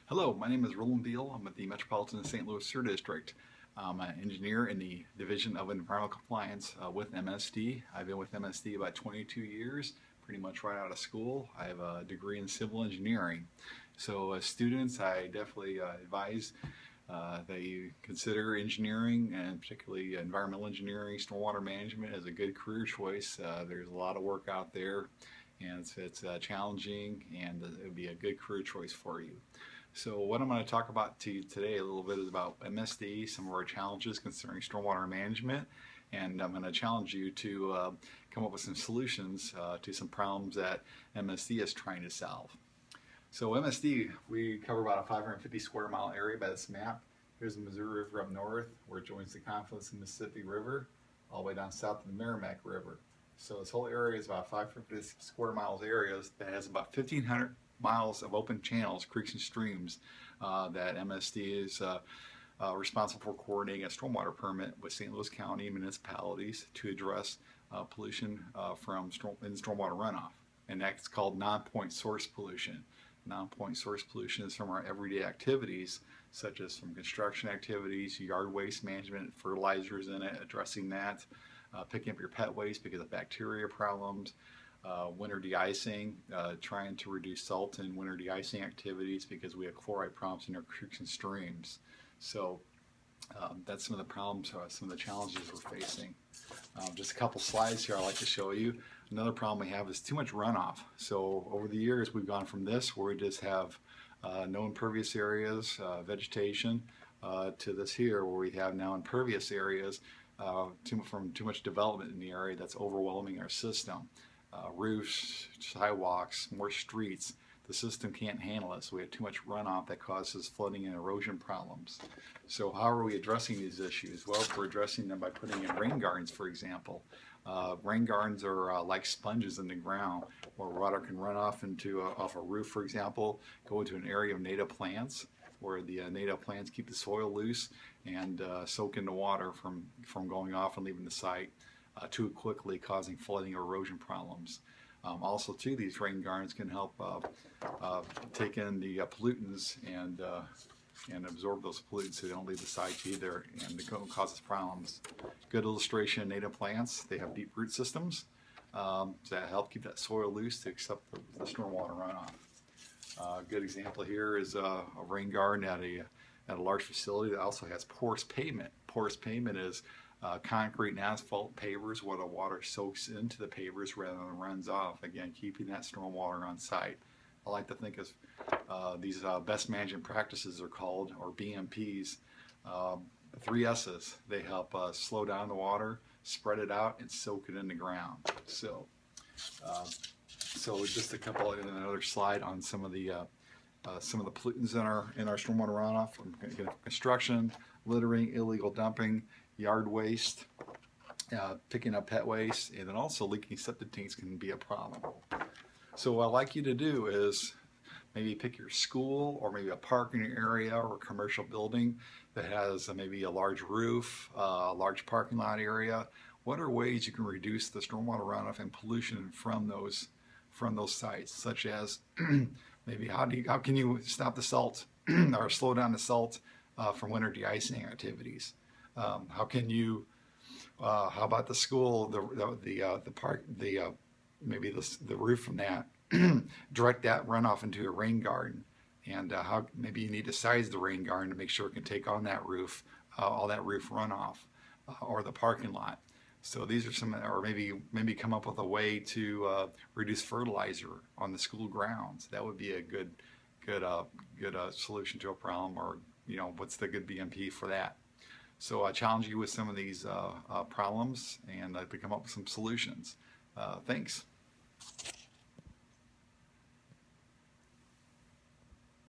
Hello, my name is Roland Biehl. I'm with the Metropolitan St. Louis Sewer District. I'm an engineer in the Division of Environmental Compliance with MSD. I've been with MSD about 22 years, pretty much right out of school. I have a degree in civil engineering. So as students, I definitely advise that you consider engineering, and particularly environmental engineering, stormwater management as a good career choice. There's a lot of work out there, and it's challenging, and it would be a good career choice for you. So what I'm going to talk about to you today a little bit is about MSD, some of our challenges concerning stormwater management, and I'm going to challenge you to come up with some solutions to some problems that MSD is trying to solve. So MSD, we cover about a 550 square mile area by this map. Here's the Missouri River up north, where it joins the confluence of the Mississippi River, all the way down south to the Merrimack River. So this whole area is about 550 square miles areas that has about 1,500 miles of open channels, creeks and streams that MSD is responsible for coordinating a stormwater permit with St. Louis County municipalities to address pollution from stormwater runoff. And that's called non-point source pollution. Non-point source pollution is from our everyday activities, such as from construction activities, yard waste management, fertilizers in it, addressing that, picking up your pet waste because of bacteria problems, winter de-icing, trying to reduce salt in winter de-icing activities because we have chloride problems in our creeks and streams. So that's some of the problems, some of the challenges we're facing. Just a couple slides here I'd like to show you. Another problem we have is too much runoff. So over the years we've gone from this, where we just have no impervious areas, vegetation, to this here where we have now impervious areas from too much development in the area that's overwhelming our system. Roofs, sidewalks, more streets. The system can't handle it, so we have too much runoff that causes flooding and erosion problems. So how are we addressing these issues? Well, we're addressing them by putting in rain gardens, for example. Rain gardens are like sponges in the ground, where water can run off off a roof, for example, go into an area of native plants, where the native plants keep the soil loose and soak in the water from going off and leaving the site too quickly, causing flooding or erosion problems. Also, too, these rain gardens can help take in the pollutants and absorb those pollutants so they don't leave the site either, and it causes problems. Good illustration: native plants, they have deep root systems that help keep that soil loose to accept the stormwater runoff. A good example here is a rain garden at a large facility that also has porous pavement. Porous pavement is concrete and asphalt pavers where the water soaks into the pavers rather than runs off, again keeping that stormwater on site. I like to think of these best management practices are called, or BMPs. 3 S's. They help slow down the water, spread it out, and soak it in the ground. So just a couple in another slide on some of the pollutants in our stormwater runoff from construction, littering, illegal dumping, yard waste, picking up pet waste, and then also leaking septic tanks can be a problem. So what I'd like you to do is maybe pick your school or maybe a parking area or a commercial building that has maybe a large roof, a large parking lot area. What are ways you can reduce the stormwater runoff and pollution from those sites, such as maybe how can you stop the salt or slow down the salt from winter de-icing activities? How can you? How about the school, the park, maybe the roof from that? Direct that runoff into a rain garden, and how maybe you need to size the rain garden to make sure it can take on that roof, all that roof runoff, or the parking lot. So these are some, or maybe come up with a way to reduce fertilizer on the school grounds. That would be a good solution to a problem, or what's the good BMP for that? So I challenge you with some of these problems, and I'd like to come up with some solutions. Thanks.